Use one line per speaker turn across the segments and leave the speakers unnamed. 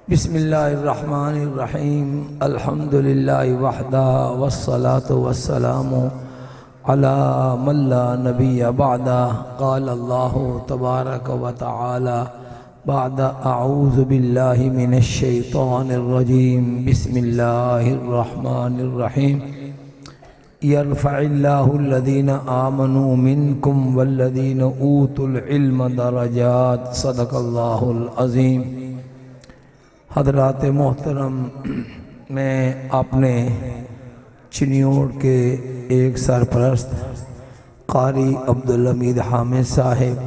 بسم اللہ الرحمن الرحیم الحمد للہ وحدہ والصلاة والسلام علی من لا نبی بعدہ قال اللہ تبارک و تعالی بعد اعوذ باللہ من الشیطان الرجیم بسم اللہ الرحمن الرحیم یرفع اللہ الذین آمنوا منکم والذین اوتوا العلم درجات صدق اللہ العظیم۔ حضرات محترم، میں اپنے چنیوڑ کے ایک سرپرست قاری عبدالحمید حامد صاحب،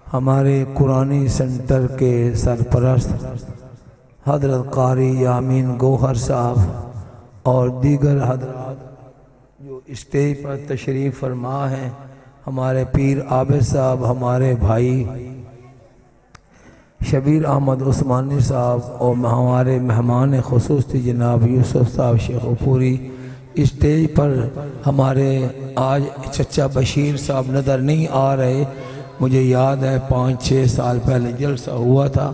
ہمارے قرآنی سنٹر کے سرپرست حضرت قاری یامین گوہر صاحب اور دیگر حضرات جو اسٹیج پر تشریف فرما ہیں، ہمارے پیر عابد صاحب، ہمارے بھائی شبیر احمد عثمانی صاحب اور ہمارے مہمان خصوصی جناب یوسف صاحب شیخ پوری، اسٹیج پر ہمارے آج چچا بشیر صاحب نظر نہیں آ رہے۔ مجھے یاد ہے 5-6 سال پہلے جلسہ ہوا تھا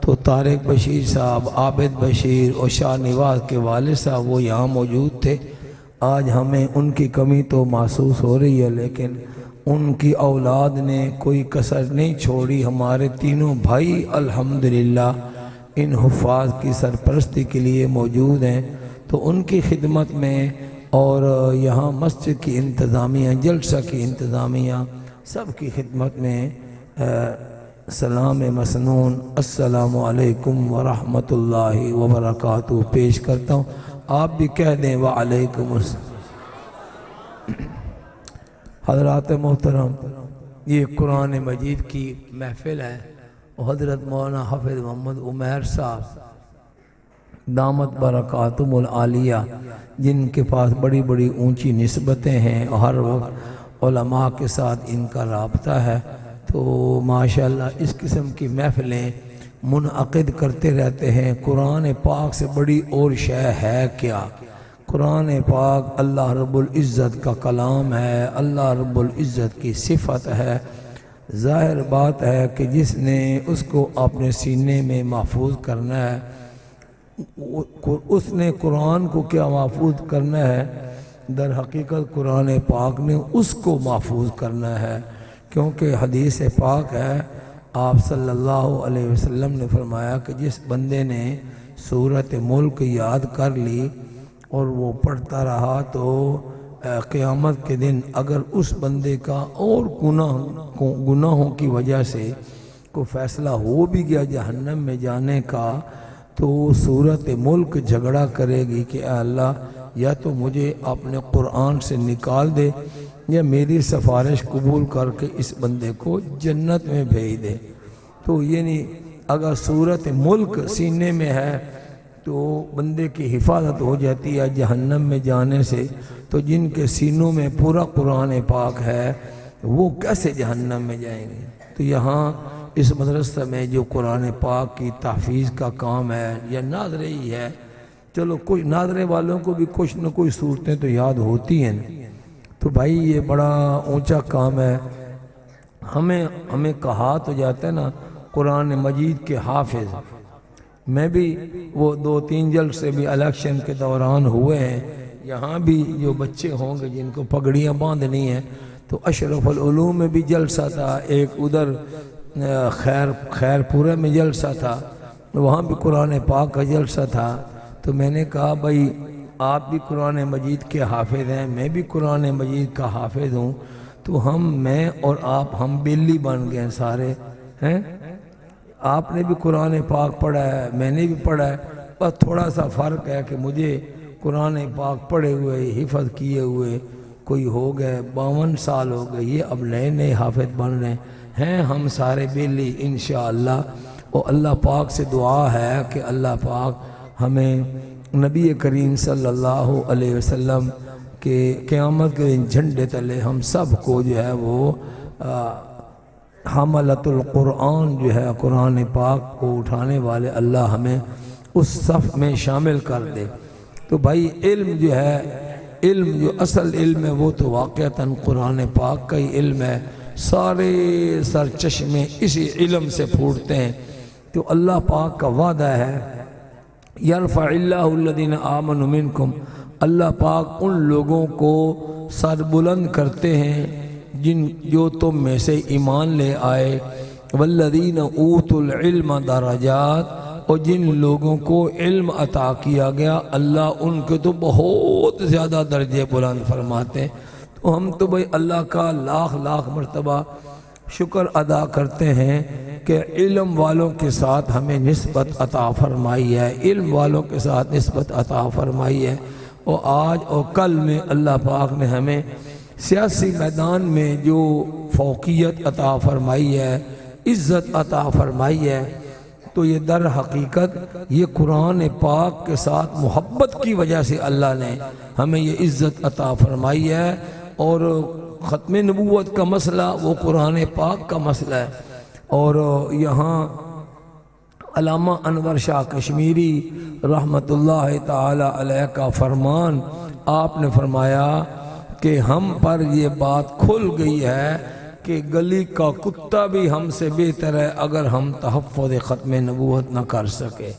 تو طارق بشیر صاحب، عابد بشیر اور شاہ نواز کے والد صاحب وہ یہاں موجود تھے۔ آج ہمیں ان کی کمی تو محسوس ہو رہی ہے، لیکن ان کی اولاد نے کوئی کسر نہیں چھوڑی۔ ہمارے تینوں بھائی الحمدللہ ان حفاظ کی سرپرستی کے لیے موجود ہیں، تو ان کی خدمت میں اور یہاں مسجد کی انتظامیہ، جلسہ کی انتظامیہ، سب کی خدمت میں سلام مسنون السلام علیکم ورحمۃ اللہ وبرکاتہ پیش کرتا ہوں۔ آپ بھی کہہ دیں وعلیکم السلام۔ حضرات محترم، یہ قرآن مجید کی محفل ہے، حضرت مولانا حافظ محمد عمیر صاحب دامت برکاتہم العالیہ، جن کے پاس بڑی بڑی اونچی نسبتیں ہیں اور ہر وقت علماء کے ساتھ ان کا رابطہ ہے، تو ماشاءاللہ اس قسم کی محفلیں منعقد کرتے رہتے ہیں۔ قرآن پاک سے بڑی اور شے ہے کیا؟ قرآن پاک اللہ رب العزت کا کلام ہے، اللہ رب العزت کی صفت ہے۔ ظاہر بات ہے کہ جس نے اس کو اپنے سینے میں محفوظ کرنا ہے، اس نے قرآن کو کیا محفوظ کرنا ہے؟ در حقیقت قرآن پاک نے اس کو محفوظ کرنا ہے، کیونکہ حدیث پاک ہے، آپ صلی اللہ علیہ وسلم نے فرمایا کہ جس بندے نے سورۃ ملک یاد کر لی اور وہ پڑھتا رہا تو قیامت کے دن اگر اس بندے کا اور گناہوں کی وجہ سے کوئی فیصلہ ہو بھی گیا جہنم میں جانے کا، تو سورۃ ملک جھگڑا کرے گی کہ اے اللہ، یا تو مجھے اپنے قرآن سے نکال دے یا میری سفارش قبول کر کے اس بندے کو جنت میں بھیج دے۔ تو یعنی اگر سورۃ ملک سینے میں ہے تو بندے کی حفاظت ہو جاتی ہے جہنم میں جانے سے، تو جن کے سینوں میں پورا قرآن پاک ہے وہ کیسے جہنم میں جائیں گے؟ تو یہاں اس مدرسہ میں جو قرآن پاک کی تحفیظ کا کام ہے یا ناظرہ ہی ہے، چلو کچھ ناظرے والوں کو بھی کچھ نہ کچھ صورتیں تو یاد ہوتی ہیں، تو بھائی یہ بڑا اونچا کام ہے۔ ہمیں کہا تو جاتا ہے نا قرآن مجید کے حافظ۔ میں بھی وہ 2-3 جلسے بھی الیکشن کے دوران ہوئے ہیں، یہاں بھی جو بچے ہوں گے جن کو پگڑیاں باندھنی ہیں، تو اشرف العلوم میں بھی جلسہ تھا، ایک ادھر خیر پورے میں جلسہ تھا، وہاں بھی قرآن پاک کا جلسہ تھا۔ تو میں نے کہا بھائی آپ بھی قرآن مجید کے حافظ ہیں، میں بھی قرآن مجید کا حافظ ہوں، تو میں اور آپ ہم بیلی بن گئے سارے ہیں۔ آپ نے بھی قرآن پاک پڑھا ہے، میں نے بھی پڑھا ہے، بس تھوڑا سا فرق ہے کہ مجھے قرآن پاک پڑھے ہوئے حفظ کیے ہوئے کوئی ہو گئے 52 سال ہو گئے، یہ اب نئے حافظ بن رہے ہیں۔ ہم سارے بیلی انشاءاللہ، اور اللہ پاک سے دعا ہے کہ اللہ پاک ہمیں نبی کریم صلی اللہ علیہ وسلم کے قیامت کے دن جھنڈے تلے ہم سب کو جو ہے وہ حملۃ القرآن جو ہے قرآن پاک کو اٹھانے والے، اللہ ہمیں اس صف میں شامل کر دے۔ تو بھائی علم جو ہے، علم جو اصل علم ہے وہ تو واقعتاً قرآن پاک کا ہی علم ہے، سارے سرچشمے اسی علم سے پھوٹتے ہیں۔ تو اللہ پاک کا وعدہ ہے یرفع اللہ الذین آمنوا منکم، اللہ پاک ان لوگوں کو سر بلند کرتے ہیں جو تم میں سے ایمان لے آئے، والذین اوتوا العلم درجات، اور جن لوگوں کو علم عطا کیا گیا اللہ ان کے تو بہت زیادہ درجے بلند فرماتے ہیں۔ تو ہم تو بھئی اللہ کا لاکھ لاکھ مرتبہ شکر ادا کرتے ہیں کہ علم والوں کے ساتھ ہمیں نسبت عطا فرمائی ہے، علم والوں کے ساتھ نسبت عطا فرمائی ہے، اور آج اور کل میں اللہ پاک نے ہمیں سیاسی میدان میں جو فوقیت عطا فرمائی ہے، عزت عطا فرمائی ہے، تو یہ در حقیقت یہ قرآن پاک کے ساتھ محبت کی وجہ سے اللہ نے ہمیں یہ عزت عطا فرمائی ہے۔ اور ختم نبوت کا مسئلہ وہ قرآن پاک کا مسئلہ ہے، اور یہاں علامہ انور شاہ کشمیری رحمت اللہ تعالی علیہ کا فرمان، آپ نے فرمایا کہ ہم پر یہ بات کھل گئی ہے کہ گلی کا کتا بھی ہم سے بہتر ہے اگر ہم تحفظ ختم نبوت نہ کر سکے۔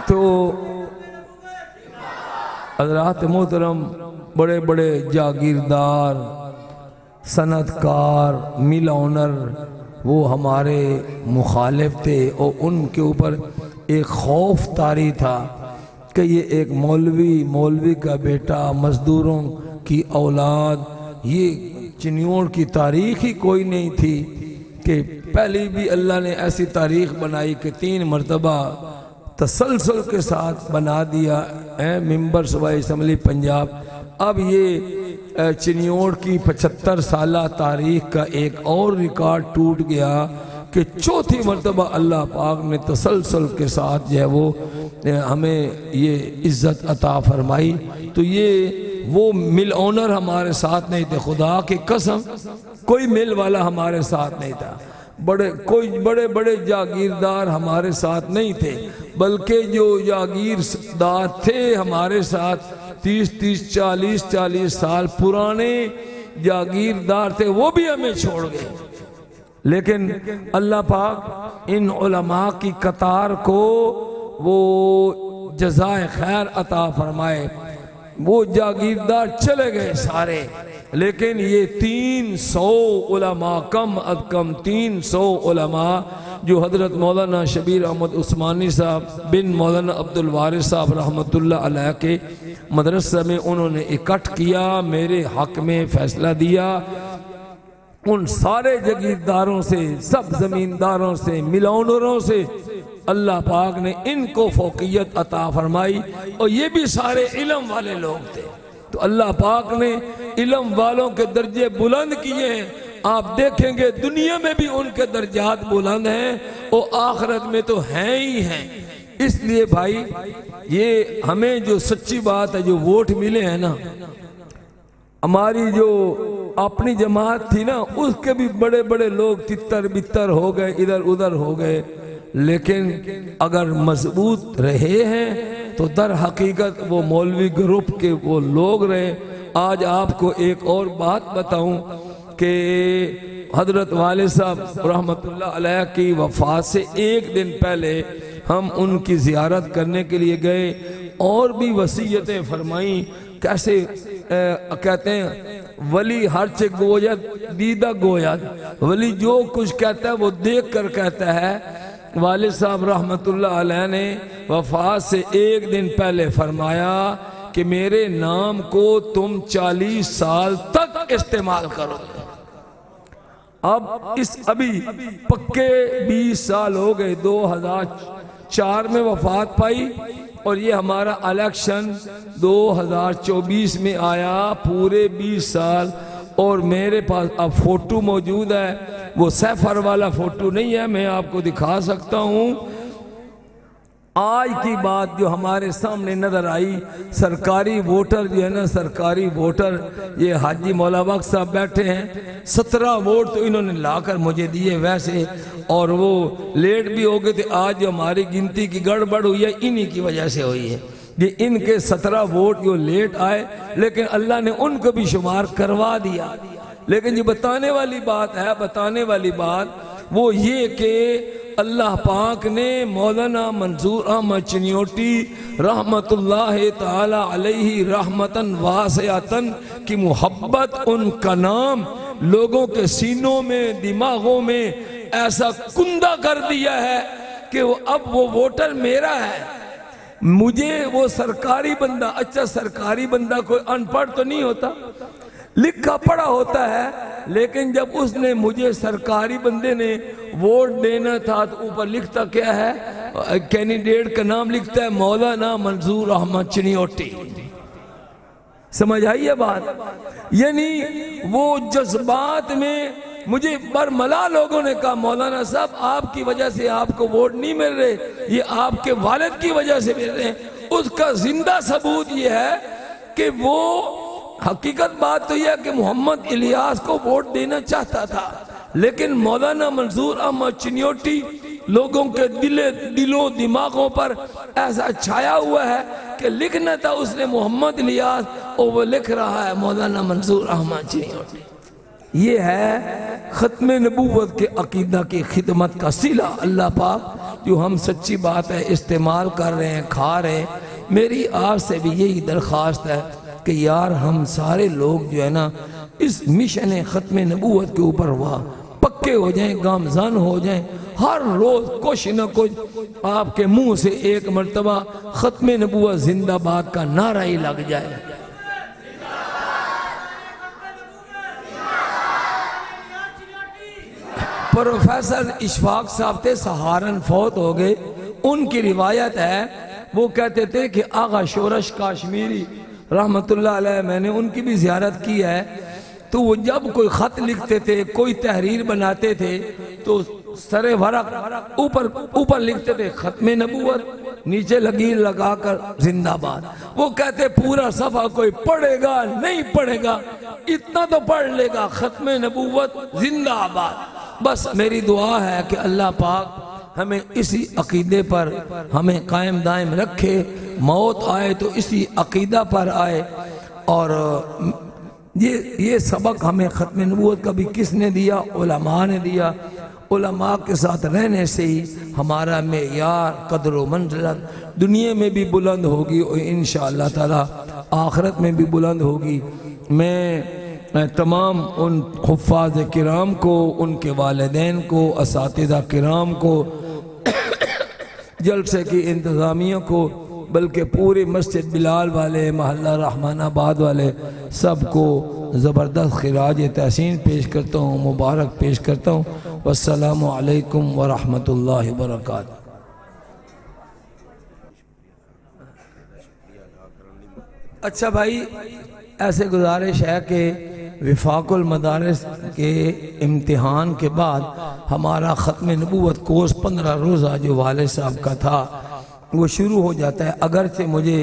تو حضرات محترم، بڑے بڑے جاگیردار، صنعتکار، مل آنر وہ ہمارے مخالف تھے، اور ان کے اوپر ایک خوف طاری تھا کہ یہ ایک مولوی کا بیٹا، مزدوروں کی اولاد، یہ چنیوڑ کی تاریخ ہی کوئی نہیں تھی کہ پہلی بھی اللہ نے ایسی تاریخ بنائی کہ 3 مرتبہ تسلسل کے ساتھ بنا دیا ممبر صوبائی اسمبلی پنجاب۔ اب یہ چنیوڑ کی 75 سالہ تاریخ کا ایک اور ریکارڈ ٹوٹ گیا کہ 4تھی مرتبہ اللہ پاک نے تسلسل کے ساتھ جو ہے وہ ہمیں یہ عزت عطا فرمائی۔ تو یہ وہ مل آنر ہمارے ساتھ نہیں تھے، خدا کی قسم کوئی مل والا ہمارے ساتھ نہیں تھا، کوئی بڑے بڑے جاگیردار ہمارے ساتھ نہیں تھے، بلکہ جو جاگیردار تھے ہمارے ساتھ 30 40 سال پرانے جاگیردار تھے، وہ بھی ہمیں چھوڑ گئے۔ لیکن اللہ پاک ان علماء کی قطار کو وہ جزائے خیر عطا فرمائے، وہ جاگیردار چلے گئے سارے، لیکن یہ 300 علماء کم از کم 300 علماء جو حضرت مولانا شبیر احمد عثمانی صاحب بن مولانا عبدالوارث صاحب رحمت اللہ علیہ کے مدرسہ میں انہوں نے اکٹھ کیا، میرے حق میں فیصلہ دیا، ان سارے جاگیرداروں سے، سب زمینداروں سے، ملونروں سے اللہ پاک نے ان کو فوقیت عطا فرمائی، اور یہ بھی سارے علم والے لوگ تھے۔ تو اللہ پاک نے علم والوں کے درجے بلند کیے ہیں، آپ دیکھیں گے دنیا میں بھی ان کے درجات بلند ہیں، اور آخرت میں تو ہیں ہی ہیں۔ اس لیے بھائی یہ ہمیں جو سچی بات ہے، جو ووٹ ملے ہیں نا، ہماری جو اپنی جماعت تھی نا، اس کے بھی بڑے بڑے لوگ تتر بتر ہو گئے، ادھر ادھر ہو گئے، لیکن اگر مضبوط رہے ہیں تو در حقیقت وہ مولوی گروپ کے وہ لوگ رہے۔ آج آپ کو ایک اور بات بتاؤں کہ حضرت والد صاحب رحمت اللہ علیہ کی وفات سے 1 دن پہلے ہم ان کی زیارت کرنے کے لیے گئے، اور بھی وصیتیں فرمائیں۔ کیسے کہتے ہیں ولی ہر چے گوید دیدہ گوید، ولی جو کچھ کہتا ہے وہ دیکھ کر کہتا ہے۔ والد صاحب رحمت اللہ علیہ نے وفات سے 1 دن پہلے فرمایا کہ میرے نام کو تم 40 سال تک استعمال کرو۔ اب ابھی پکے 20 سال ہو گئے، 2004 میں وفات پائی، اور یہ ہمارا الیکشن 2024 میں آیا، پورے 20 سال۔ اور میرے پاس اب فوٹو موجود ہے، وہ سیفر والا فوٹو نہیں ہے، میں آپ کو دکھا سکتا ہوں۔ آج کی بات جو ہمارے سامنے نظر آئی، سرکاری ووٹر جو ہے نا، سرکاری ووٹر یہ حاجی مولا بخش صاحب بیٹھے ہیں، 17 ووٹ تو انہوں نے لا کر مجھے دیے ویسے، اور وہ لیٹ بھی ہو گئے تھے۔ آج جو ہماری گنتی کی گڑبڑ ہوئی ہے انہی کی وجہ سے ہوئی ہے، یہ ان کے 17 ووٹ جو لیٹ آئے، لیکن اللہ نے ان کو بھی شمار کروا دیا۔ لیکن جو بتانے والی بات ہے، بتانے والی بات وہ یہ کہ اللہ پاک نے مولانا منظور احمد چنیوٹی رحمت اللہ تعالی علیہ رحمتاً واسعتاً کی محبت، ان کا نام لوگوں کے سینوں میں، دماغوں میں ایسا کندہ کر دیا ہے کہ اب وہ ووٹر میرا ہے، مجھے وہ سرکاری بندہ، اچھا سرکاری بندہ کوئی ان پڑھ تو نہیں ہوتا، لکھا پڑھا ہوتا ہے، لیکن جب اس نے مجھے سرکاری بندے نے ووٹ دینا تھا تو اوپر لکھتا کیا ہے، کینڈیڈیٹ کا نام لکھتا ہے مولانا منظور احمد چنیوٹی۔ سمجھ آئیے بات؟ یعنی وہ جذبات میں مجھے برملا لوگوں نے کہا مولانا صاحب آپ کی وجہ سے آپ کو ووٹ نہیں مل رہے، یہ آپ کے والد کی وجہ سے مل رہے ہیں۔ اس کا زندہ ثبوت یہ ہے کہ وہ حقیقت بات تو یہ ہے کہ محمد الیاس کو ووٹ دینا چاہتا تھا، لیکن مولانا منظور احمد چنیوٹی لوگوں کے دلوں دماغوں پر ایسا چھایا ہوا ہے کہ لکھنا تھا اس نے محمد الیاس اور وہ لکھ رہا ہے مولانا منظور احمد چنیوٹی۔ یہ ہے ختم نبوت کے عقیدہ کی خدمت کا صلہ۔ اللہ پاک جو ہم سچی بات ہے استعمال کر رہے ہیں، کھا رہے ہیں، میری آپ سے بھی یہی درخواست ہے کہ یار ہم سارے لوگ جو ہے نا اس مشن ختم نبوت کے اوپر وہ پکے ہو جائیں، گامزن ہو جائیں، ہر روز کچھ نہ کچھ آپ کے منہ سے ایک مرتبہ ختم نبوت زندہ باد کا نعرہ ہی لگ جائے۔ پروفیسر اشفاق صاحب تھے، سہارن فوت ہو گئے، ان کی روایت ہے، وہ کہتے تھے کہ آغا شورش کاشمیری رحمت اللہ علیہ، میں نے ان کی بھی زیارت کی ہے، تو وہ جب کوئی خط لکھتے تھے، کوئی تحریر بناتے تھے تو سر ورق اوپر لکھتے تھے ختم نبوت، نیچے لکیر لگا کر زندہ باد۔ وہ کہتے پورا صفحہ کوئی پڑھے گا نہیں پڑھے گا، اتنا تو پڑھ لے گا ختم نبوت زندہ باد۔ بس میری دعا ہے کہ اللہ پاک ہمیں اسی عقیدے پر ہمیں قائم دائم رکھے، موت آئے تو اسی عقیدہ پر آئے۔ اور یہ سبق ہمیں ختم نبوت کا بھی کس نے دیا؟ علماء نے دیا۔ علماء کے ساتھ رہنے سے ہی ہمارا معیار، قدر و منزلت دنیا میں بھی بلند ہوگی اور انشاءاللہ تعالی آخرت میں بھی بلند ہوگی۔ میں تمام ان حفاظ کرام کو، ان کے والدین کو، اساتذہ کرام کو، جلسے کی انتظامیہ کو، بلکہ پورے مسجد بلال والے، محلہ رحمان آباد والے سب کو زبردست خراج تحسین پیش کرتا ہوں، مبارک پیش کرتا ہوں۔ والسلام علیکم ورحمۃ اللہ وبرکاتہ۔ اچھا بھائی، ایسے گزارش ہے کہ وفاق المدارس کے امتحان کے بعد ہمارا ختم نبوت کورس 15 روزہ جو والد صاحب کا تھا وہ شروع ہو جاتا ہے۔ اگرچہ مجھے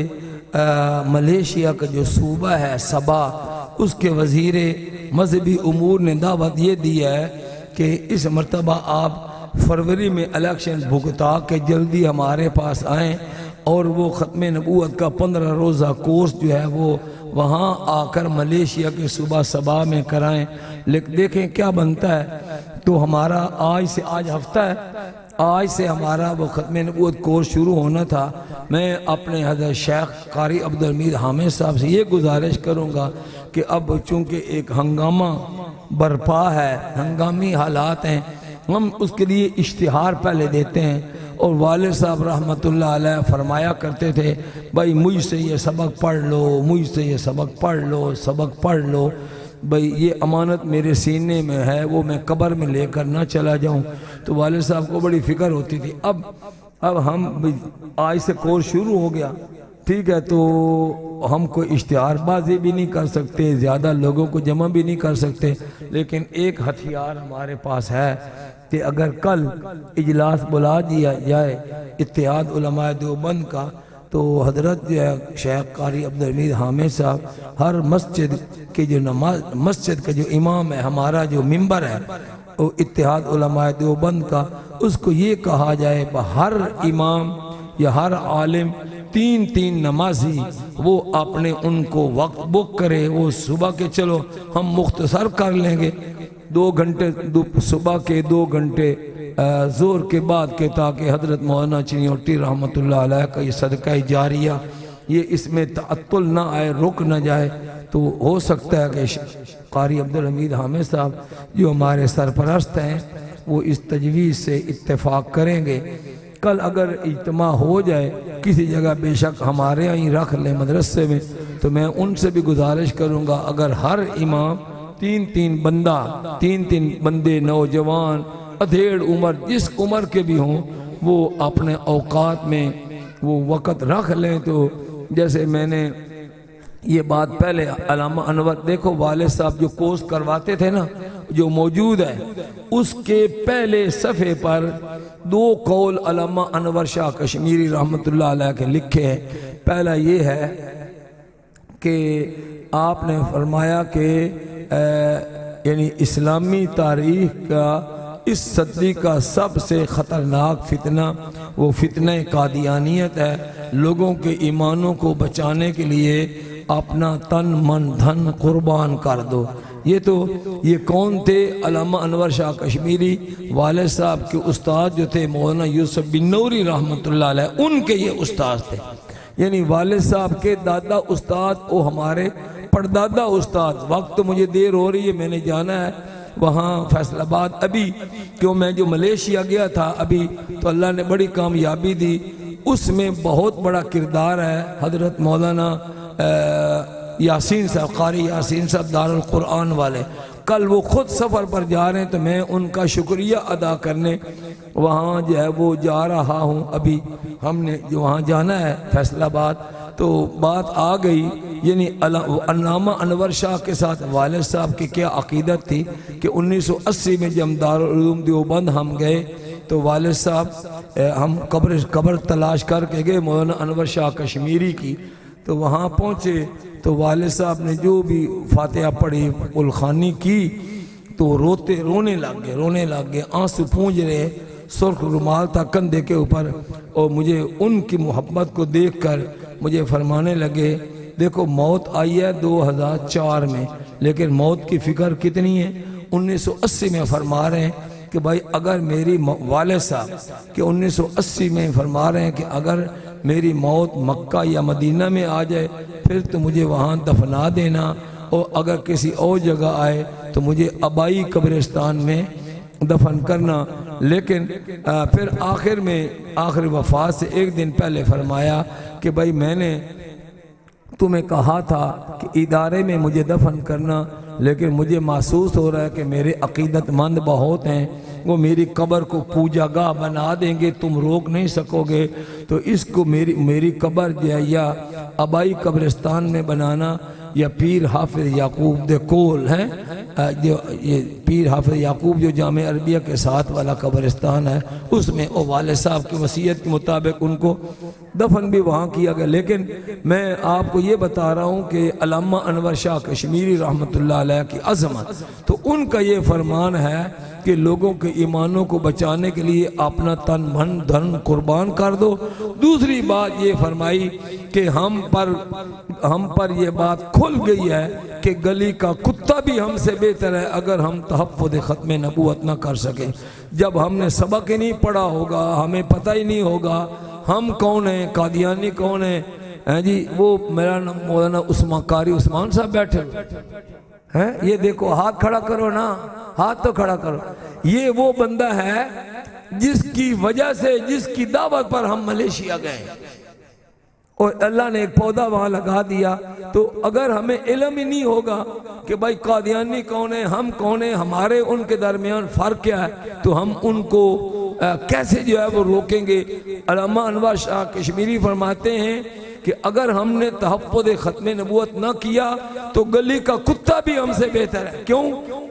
ملیشیا کا جو صوبہ ہے صبا، اس کے وزیر مذہبی امور نے دعوت یہ دی ہے کہ اس مرتبہ آپ فروری میں الیکشن بھگتا کے جلدی ہمارے پاس آئیں اور وہ ختم نبوت کا 15 روزہ کورس جو ہے وہ وہاں آ کر ملیشیا کے صوبہ صبا میں کرائیں۔ لیکن دیکھیں کیا بنتا ہے۔ تو ہمارا آج ہفتہ ہے، آج سے ہمارا وہ ختم نبوت کورس شروع ہونا تھا۔ میں اپنے حضرت شیخ قاری عبدالحمید حامد صاحب سے یہ گزارش کروں گا کہ اب چونکہ ایک ہنگامہ برپا ہے، ہنگامی حالات ہیں، ہم اس کے لیے اشتہار پہلے دیتے ہیں۔ اور والد صاحب رحمت اللہ علیہ فرمایا کرتے تھے بھائی مجھ سے یہ سبق پڑھ لو، مجھ سے یہ سبق پڑھ لو، سبق پڑھ لو، بھائی یہ امانت میرے سینے میں ہے، وہ میں قبر میں لے کر نہ چلا جاؤں۔ تو والد صاحب کو بڑی فکر ہوتی تھی۔ اب ہم آج سے کورس شروع ہو گیا، ٹھیک ہے، تو ہم کوئی اشتہار بازی بھی نہیں کر سکتے، زیادہ لوگوں کو جمع بھی نہیں کر سکتے، لیکن ایک ہتھیار ہمارے پاس ہے کہ اگر کل اجلاس بلا دیا جائے اتحاد علماء دیوبند کا، تو حضرت شیخ قاری عبدالحمید حامد صاحب ہر مسجد کے جو مسجد کا جو امام ہے، ہمارا جو ممبر ہے وہ اتحاد علماء دیوبند کا، اس کو یہ کہا جائے ہر امام یا ہر عالم 3 نمازی وہ اپنے ان کو وقت بک کرے، وہ صبح کے چلو ہم مختصر کر لیں گے 2 گھنٹے صبح کے 2 گھنٹے زور کے بعد کے، تاکہ حضرت مولانا چنیوٹی رحمۃ اللہ علیہ کا یہ صدقہ جاریہ یہ اس میں تعطل نہ آئے، رک نہ جائے، تو ہو سکتا ہے کہ قاری عبدالحمید حامد صاحب جو ہمارے سرپرست ہیں وہ اس تجویز سے اتفاق کریں گے۔ کل اگر اجتماع ہو جائے کسی جگہ، بے شک ہمارے یہیں رکھ لیں مدرسے میں، تو میں ان سے بھی گزارش کروں گا اگر ہر امام 3 بندے نوجوان ادھیڑ عمر جس عمر کے بھی ہوں، وہ اپنے اوقات میں وہ وقت رکھ لیں۔ تو جیسے میں نے یہ بات پہلے علامہ انور، دیکھو والد صاحب جو کورس کرواتے تھے نا، جو موجود ہے اس کے پہلے صفحے پر 2 قول علامہ انور شاہ کشمیری رحمۃ اللہ علیہ کے لکھے ہیں۔ پہلا یہ ہے کہ آپ نے فرمایا کہ یعنی اسلامی تاریخ کا اس صدی کا سب سے خطرناک فتنہ وہ فتنہ قادیانیت ہے۔ لوگوں کے ایمانوں کو بچانے کے لیے اپنا تن من دھن قربان کر دو۔ یہ کون تھے؟ علامہ انور شاہ کشمیری والد صاحب کے استاد جو تھے مولانا یوسف بن نوری رحمۃ اللہ علیہ، ان کے یہ استاد تھے۔ یعنی والد صاحب کے دادا استاد وہ ہمارے پردادا استاد۔ وقت مجھے دیر ہو رہی ہے، میں نے جانا ہے وہاں فیصل آباد۔ ابھی کیوں میں جو ملیشیا گیا تھا ابھی، تو اللہ نے بڑی کامیابی دی، اس میں بہت بڑا کردار ہے حضرت مولانا یاسین صاحب، قاری یاسین صاحب دارالقرآن والے۔ کل وہ خود سفر پر جا رہے ہیں، تو میں ان کا شکریہ ادا کرنے وہاں جو ہے وہ جا رہا ہوں۔ ابھی ہم نے جو وہاں جانا ہے فیصل آباد، تو بات آ گئی یعنی علامہ انور شاہ کے ساتھ والد صاحب کی کیا عقیدت تھی کہ 1980 میں جب دارالعلوم دیوبند ہم گئے تو والد صاحب ہم قبر تلاش کر کے گئے مولانا انور شاہ کشمیری کی، تو وہاں پہنچے تو والد صاحب نے جو بھی فاتحہ پڑھی الخانی کی تو رونے لگ گئے، آنسو پونجھ رہے، سرخ رومال تھا کندھے کے اوپر، اور مجھے ان کی محبت کو دیکھ کر مجھے فرمانے لگے دیکھو موت آئی ہے 2004 میں، لیکن موت کی فکر کتنی ہے 1980 میں فرما رہے ہیں کہ بھائی اگر میری والد صاحب کہ 1980 میں فرما رہے ہیں کہ اگر میری موت مکہ یا مدینہ میں آ جائے پھر تو مجھے وہاں دفنا دینا، اور اگر کسی اور جگہ آئے تو مجھے آبائی قبرستان میں دفن کرنا۔ لیکن پھر آخر وفات سے ایک دن پہلے فرمایا کہ بھائی میں نے تمہیں کہا تھا کہ ادارے میں مجھے دفن کرنا، لیکن مجھے محسوس ہو رہا ہے کہ میرے عقیدت مند بہت ہیں، وہ میری قبر کو پوجا گاہ بنا دیں گے، تم روک نہیں سکو گے، تو اس کو میری قبر جو ہے یا آبائی قبرستان میں بنانا یا پیر حافظ یعقوب دے کول ہے، جو یہ پیر حافظ یعقوب جو جامع عربیہ کے ساتھ والا قبرستان ہے اس میں وہ والد صاحب کی وصیت کے مطابق ان کو دفن بھی وہاں کیا گیا۔ لیکن میں آپ کو یہ بتا رہا ہوں کہ علامہ انور شاہ کشمیری رحمۃ اللہ علیہ کی عظمت، تو ان کا یہ فرمان ہے کہ لوگوں کے ایمانوں کو بچانے کے لیے اپنا تن من دھن قربان کر دو۔ دوسری بات یہ فرمائی کہ ہم پر یہ بات کھل گئی ہے کہ گلی کا کتا بھی ہم سے بہتر ہے اگر ہم تحفظ ختم نبوت نہ کر سکیں۔ جب ہم نے سبق ہی نہیں پڑھا ہوگا، ہمیں پتہ ہی نہیں ہوگا ہم کون ہیں، قادیانی کون ہیں جی، وہ میرا نام مولانا قاری عثمان صاحب بیٹھے ہیں، یہ دیکھو ہاتھ کھڑا کرو نا، ہاتھ تو کھڑا کرو، یہ وہ بندہ ہے جس کی وجہ سے، جس کی دعوت پر ہم ملیشیا گئے اور اللہ نے ایک پودا وہاں لگا دیا۔ تو اگر ہمیں علم ہی نہیں ہوگا کہ بھائی قادیانی کون ہے، ہم کون ہیں، ہمارے ان کے درمیان فرق کیا ہے، تو ہم ان کو کیسے جو ہے وہ روکیں گے۔ علامہ انور شاہ کشمیری فرماتے ہیں کہ اگر ہم نے تحفظ ختم نبوت نہ کیا تو گلی کا کتا بھی ہم سے بہتر ہے۔ کیوں؟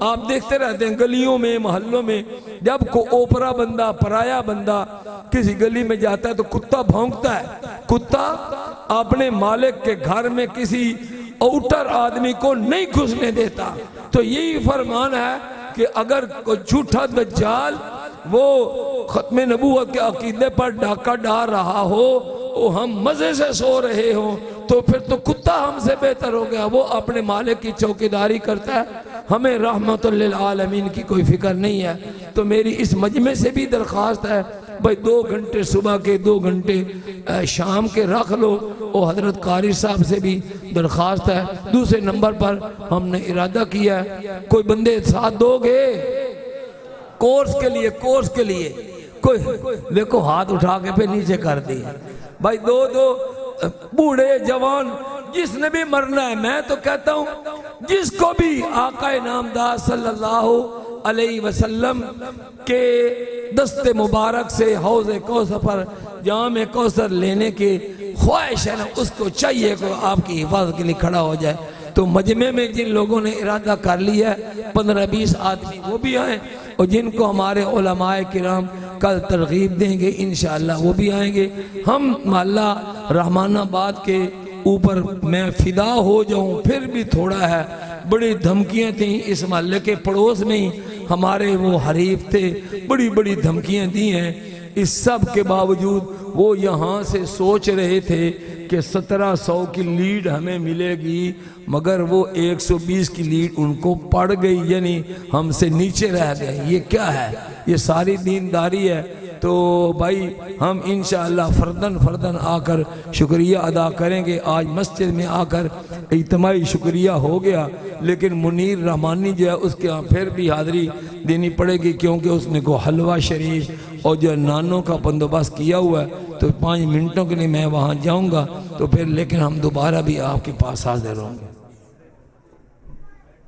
آپ دیکھتے رہتے ہیں گلیوں میں، محلوں میں، جب کوئی اوپرا بندہ، پرایا بندہ کسی گلی میں جاتا ہے تو کتا بھونکتا ہے، کتا اپنے مالک کے گھر میں کسی اوٹر آدمی کو نہیں گھسنے دیتا۔ تو یہی فرمان ہے کہ اگر کوئی جھوٹا دجال وہ ختم نبوت کے عقیدے پر ڈاکہ ڈال رہا ہو، ہم مزے سے سو رہے ہوں، تو پھر تو کتا ہم سے بہتر ہو گیا، وہ اپنے مالک کی چوکیداری کرتا ہے، ہمیں رحمت للعالمین کی کوئی فکر نہیں ہے۔ تو میری اس مجمع سے بھی درخواست ہے بھائی 2 گھنٹے صبح کے 2 گھنٹے شام کے رکھ لو، اور حضرت قاری صاحب سے بھی درخواست ہے۔ دوسرے نمبر پر ہم نے ارادہ کیا ہے کوئی بندے ساتھ دو گے کورس کے لیے کوئی دیکھو ہاتھ اٹھا کے پہ نیچے کر دی بھائی، دو بوڑھے جوان جس نے بھی مرنا ہے، میں تو کہتا ہوں جس کو بھی آقا نامدار صلی اللہ علیہ وسلم کے دست مبارک سے حوض کوثر پر جام کوثر لینے کی خواہش ہے نا، اس کو چاہیے کہ آپ کی حفاظت کے لیے کھڑا ہو جائے۔ تو مجمع میں جن لوگوں نے ارادہ کر لیا ہے 15-20 آدمی وہ بھی آئیں، اور جن کو ہمارے علماء کرام کل ترغیب دیں گے انشاءاللہ وہ بھی آئیں گے۔ ہم محلہ رحمان آباد کے اوپر میں فدا ہو جاؤں پھر بھی تھوڑا ہے، بڑی دھمکیاں تھیں اس محلے کے پڑوس میں ہی ہمارے وہ حریف تھے، بڑی دھمکیاں دی ہیں، اس سب کے باوجود وہ یہاں سے سوچ رہے تھے کہ 1700 کی لیڈ ہمیں ملے گی، مگر وہ 120 کی لیڈ ان کو پڑ گئی، یعنی ہم سے نیچے رہ گئے۔ یہ کیا ہے؟ یہ ساری دینداری ہے۔ تو بھائی ہم انشاءاللہ فردن آ کر شکریہ ادا کریں گے۔ آج مسجد میں آ کر اجتماعی شکریہ ہو گیا، لیکن منیر رحمانی جو ہے اس کے ہاں پھر بھی حاضری دینی پڑے گی، کیونکہ اس نے کو حلوہ شریف اور جو نانوں کا بندوبست کیا ہوا ہے، تو 5 منٹوں کے لیے میں وہاں جاؤں گا، تو پھر لیکن ہم دوبارہ بھی آپ کے پاس حاضر ہوں گے۔